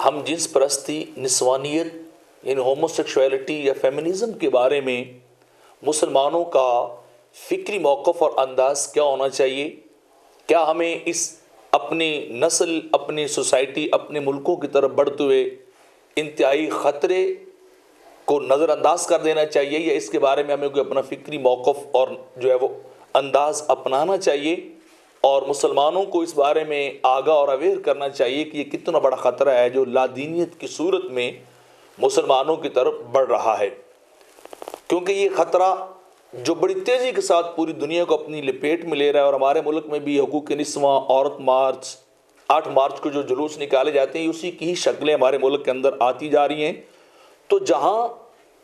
ہم جنس پرستی، نسوانیت یعنی ہوموسیکشویلٹی یا فیمنزم کے بارے میں مسلمانوں کا فکری موقف اور انداز کیا ہونا چاہیے؟ کیا ہمیں اس اپنی نسل، اپنی سوسائٹی، اپنے ملکوں کی طرف بڑھتے ہوئے انتہائی خطرے کو نظر انداز کر دینا چاہیے، یا اس کے بارے میں ہمیں کوئی اپنا فکری موقف اور جو ہے وہ انداز اپنانا چاہیے اور مسلمانوں کو اس بارے میں آگاہ اور اویئر کرنا چاہیے کہ یہ کتنا بڑا خطرہ ہے جو لادینیت کی صورت میں مسلمانوں کی طرف بڑھ رہا ہے؟ کیونکہ یہ خطرہ جو بڑی تیزی کے ساتھ پوری دنیا کو اپنی لپیٹ میں لے رہا ہے، اور ہمارے ملک میں بھی حقوق نسواں، عورت مارچ، 8 مارچ کو جو جلوس نکالے جاتے ہیں اسی کی ہی شکلیں ہمارے ملک کے اندر آتی جا رہی ہیں۔ تو جہاں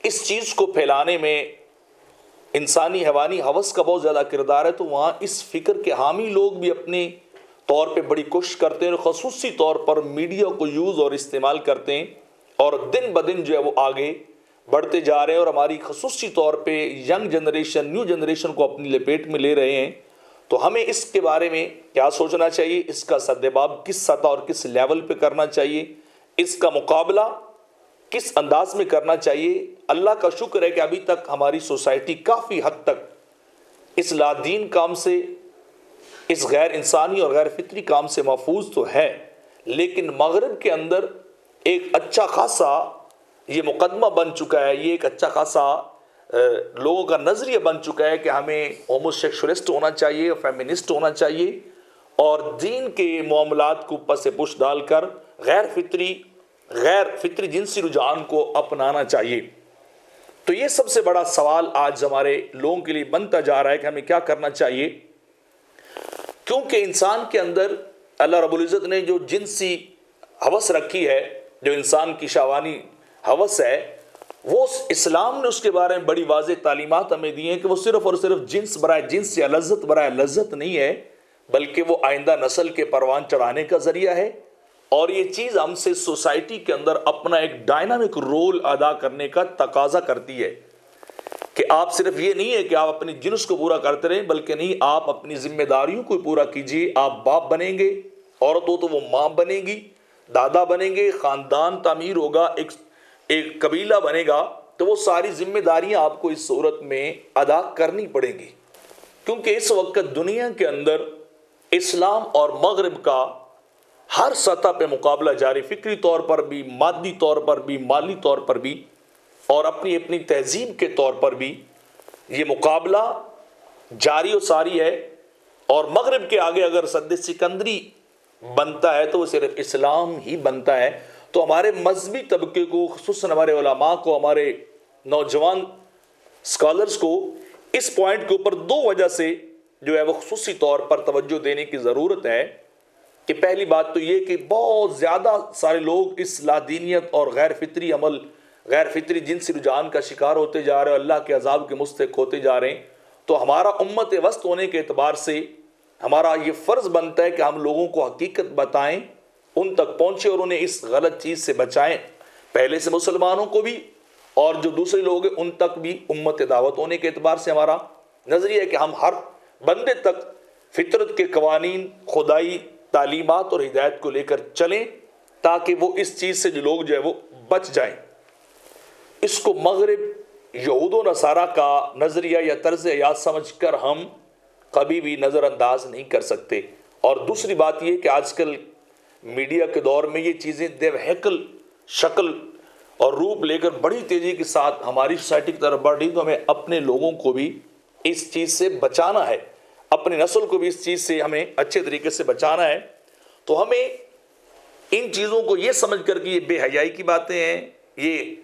اس چیز کو پھیلانے میں انسانی حیوانی ہوس کا بہت زیادہ کردار ہے، تو وہاں اس فکر کے حامی لوگ بھی اپنے طور پہ بڑی کوشش کرتے ہیں، اور خصوصی طور پر میڈیا کو یوز اور استعمال کرتے ہیں، اور دن بدن جو ہے وہ آگے بڑھتے جا رہے ہیں، اور ہماری خصوصی طور پہ ینگ جنریشن، نیو جنریشن کو اپنی لپیٹ میں لے رہے ہیں۔ تو ہمیں اس کے بارے میں کیا سوچنا چاہیے؟ اس کا سدباب کس سطح اور کس لیول پہ کرنا چاہیے؟ اس کا مقابلہ کس انداز میں کرنا چاہیے؟ اللہ کا شکر ہے کہ ابھی تک ہماری سوسائٹی کافی حد تک اس لادین کام سے، اس غیر انسانی اور غیر فطری کام سے محفوظ تو ہے، لیکن مغرب کے اندر ایک اچھا خاصا یہ مقدمہ بن چکا ہے، یہ ایک اچھا خاصا لوگوں کا نظریہ بن چکا ہے کہ ہمیں ہوموسیکشولسٹ ہونا چاہیے، فیمنسٹ ہونا چاہیے، اور دین کے معاملات کو پس پش ڈال کر غیر فطری جنسی رجحان کو اپنانا چاہیے۔ تو یہ سب سے بڑا سوال آج ہمارے لوگوں کے لیے بنتا جا رہا ہے کہ ہمیں کیا کرنا چاہیے، کیونکہ انسان کے اندر اللہ رب العزت نے جو جنسی ہوس رکھی ہے، جو انسان کی شہوانی ہوس ہے، وہ اسلام نے اس کے بارے میں بڑی واضح تعلیمات ہمیں دی ہیں کہ وہ صرف اور صرف جنس برائے جنس یا لذت برائے لذت نہیں ہے، بلکہ وہ آئندہ نسل کے پروان چڑھانے کا ذریعہ ہے، اور یہ چیز ہم سے سوسائٹی کے اندر اپنا ایک ڈائنامک رول ادا کرنے کا تقاضا کرتی ہے کہ آپ صرف یہ نہیں ہے کہ آپ اپنی جنس کو پورا کرتے رہیں، بلکہ نہیں، آپ اپنی ذمہ داریوں کو پورا کیجیے۔ آپ باپ بنیں گے، عورت ہو تو وہ ماں بنے گی، دادا بنیں گے، خاندان تعمیر ہوگا، ایک قبیلہ بنے گا، تو وہ ساری ذمہ داریاں آپ کو اس صورت میں ادا کرنی پڑیں گی، کیونکہ اس وقت دنیا کے اندر اسلام اور مغرب کا ہر سطح پہ مقابلہ جاری، فکری طور پر بھی، مادی طور پر بھی، مالی طور پر بھی، اور اپنی تہذیب کے طور پر بھی یہ مقابلہ جاری و ساری ہے۔ اور مغرب کے آگے اگر سد سکندری بنتا ہے تو وہ صرف اسلام ہی بنتا ہے۔ تو ہمارے مذہبی طبقے کو، خصوصاً ہمارے علماء کو، ہمارے نوجوان اسکالرز کو اس پوائنٹ کے اوپر 2 وجہ سے جو ہے وہ خصوصی طور پر توجہ دینے کی ضرورت ہے کہ پہلی بات تو یہ کہ بہت زیادہ سارے لوگ اس لادینیت اور غیر فطری عمل، غیر فطری جنسی رجحان کا شکار ہوتے جا رہے ہیں، اللہ کے عذاب کے مستحق ہوتے جا رہے ہیں۔ تو ہمارا امت وسط ہونے کے اعتبار سے ہمارا یہ فرض بنتا ہے کہ ہم لوگوں کو حقیقت بتائیں، ان تک پہنچے اور انہیں اس غلط چیز سے بچائیں، پہلے سے مسلمانوں کو بھی اور جو دوسرے لوگ ہیں ان تک بھی۔ امت دعوت ہونے کے اعتبار سے ہمارا نظریہ ہے کہ ہم ہر بندے تک فطرت کے قوانین، خدائی تعلیمات اور ہدایت کو لے کر چلیں، تاکہ وہ اس چیز سے جو لوگ جو ہے وہ بچ جائیں۔ اس کو مغرب، یہود و نصارہ کا نظریہ یا طرز حیات سمجھ کر ہم کبھی بھی نظر انداز نہیں کر سکتے۔ اور دوسری بات یہ کہ آج کل میڈیا کے دور میں یہ چیزیں دیوہیکل شکل اور روپ لے کر بڑی تیزی کے ساتھ ہماری سوسائٹی کی طرف بڑھ رہی، تو ہمیں اپنے لوگوں کو بھی اس چیز سے بچانا ہے، اپنی نسل کو بھی اس چیز سے ہمیں اچھے طریقے سے بچانا ہے۔ تو ہمیں ان چیزوں کو یہ سمجھ کر کہ یہ بے حیائی کی باتیں ہیں، یہ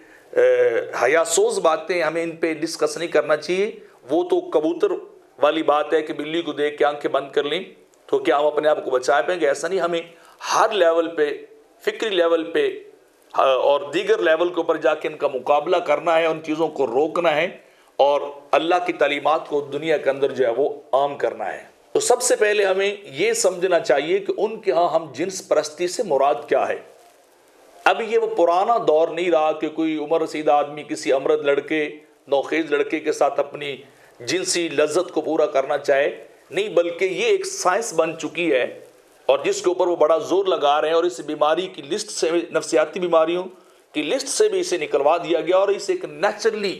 حیا سوز باتیں، ہمیں ان پہ ڈسکس نہیں کرنا چاہیے۔ وہ تو کبوتر والی بات ہے کہ بلی کو دیکھ کے آنکھیں بند کر لیں تو کیا ہم اپنے آپ کو بچا پائیں گے؟ ایسا نہیں، ہمیں ہر لیول پہ، فکری لیول پہ اور دیگر لیول کے اوپر جا کے ان کا مقابلہ کرنا ہے، ان چیزوں کو روکنا ہے، اور اللہ کی تعلیمات کو دنیا کے اندر جو ہے وہ عام کرنا ہے۔ تو سب سے پہلے ہمیں یہ سمجھنا چاہیے کہ ان کے ہاں ہم جنس پرستی سے مراد کیا ہے۔ اب یہ وہ پرانا دور نہیں رہا کہ کوئی عمر رسیدہ آدمی کسی امرد لڑکے، نوخیز لڑکے کے ساتھ اپنی جنسی لذت کو پورا کرنا چاہے، نہیں، بلکہ یہ ایک سائنس بن چکی ہے اور جس کے اوپر وہ بڑا زور لگا رہے ہیں، اور اس بیماری کی لسٹ سے، نفسیاتی بیماریوں کی لسٹ سے بھی اسے نکلوا دیا گیا، اور اسے ایک نیچرلی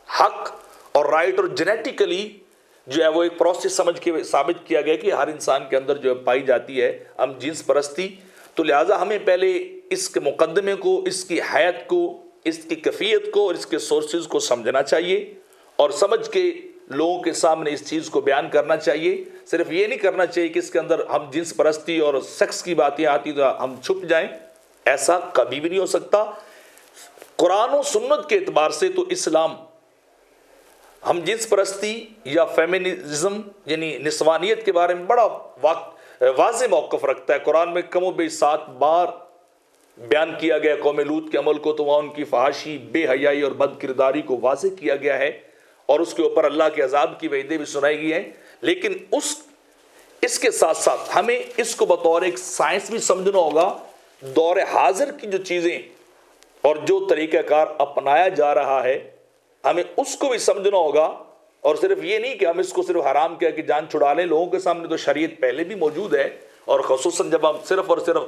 حق اور رائٹ اور جینیٹیکلی جو ہے وہ ایک پروسیس سمجھ کے ثابت کیا گیا کہ ہر انسان کے اندر جو پائی جاتی ہے ہم جنس پرستی۔ تو لہٰذا ہمیں پہلے اس کے مقدمے کو، اس کی حیات کو، اس کی کیفیت کو اور اس کے سورسز کو سمجھنا چاہیے، اور سمجھ کے لوگوں کے سامنے اس چیز کو بیان کرنا چاہیے۔ صرف یہ نہیں کرنا چاہیے کہ اس کے اندر ہم جنس پرستی اور سیکس کی باتیں آتی تو ہم چھپ جائیں، ایسا کبھی بھی نہیں ہو سکتا۔ قرآن و سنت کے اعتبار سے تو اسلام ہم جنس پرستی یا فیمنزم یعنی نسوانیت کے بارے میں بڑا واضح موقف رکھتا ہے۔ قرآن میں کم و بیش 7 بار بیان کیا گیا قوم لوط کے عمل کو، تو وہاں ان کی فحاشی، بے حیائی اور بد کرداری کو واضح کیا گیا ہے، اور اس کے اوپر اللہ کے عذاب کی وعدیں بھی سنائی گئی ہیں۔ لیکن اس کے ساتھ ساتھ ہمیں اس کو بطور ایک سائنس بھی سمجھنا ہوگا۔ دور حاضر کی جو چیزیں اور جو طریقہ کار اپنایا جا رہا ہے، ہمیں اس کو بھی سمجھنا ہوگا، اور صرف یہ نہیں کہ ہم اس کو صرف حرام کیا کہ جان چھڑا لیں۔ لوگوں کے سامنے تو شریعت پہلے بھی موجود ہے، اور خصوصاً جب ہم صرف اور صرف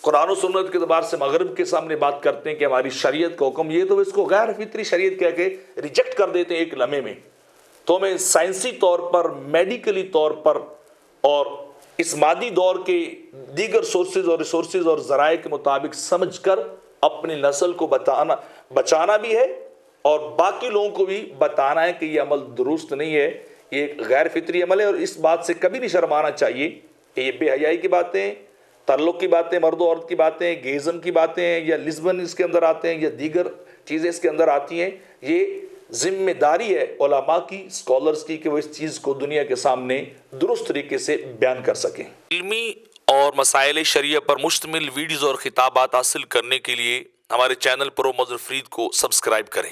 قرآن و سنت کے اعتبار سے مغرب کے سامنے بات کرتے ہیں کہ ہماری شریعت کا حکم یہ، تو اس کو غیر فطری شریعت کہہ کے ریجیکٹ کر دیتے ہیں ایک لمحے میں۔ تو ہمیں سائنسی طور پر، میڈیکلی طور پر، اور اس مادی دور کے دیگر سورسز اور ریسورسز اور ذرائع کے مطابق سمجھ کر اپنی نسل کو بچانا بھی ہے، اور باقی لوگوں کو بھی بتانا ہے کہ یہ عمل درست نہیں ہے، یہ ایک غیر فطری عمل ہے، اور اس بات سے کبھی نہیں شرمانا چاہیے کہ یہ بے حیائی کی باتیں، تعلق کی باتیں، مرد و عورت کی باتیں، گیزم کی باتیں، یا لسبن اس کے اندر آتے ہیں، یا دیگر چیزیں اس کے اندر آتی ہیں۔ یہ ذمہ داری ہے علماء کی، اسکالرز کی، کہ وہ اس چیز کو دنیا کے سامنے درست طریقے سے بیان کر سکیں۔ علمی اور مسائل شریعہ پر مشتمل ویڈیوز اور خطابات حاصل کرنے کے لیے ہمارے چینل پرو مظہر فرید کو سبسکرائب کریں۔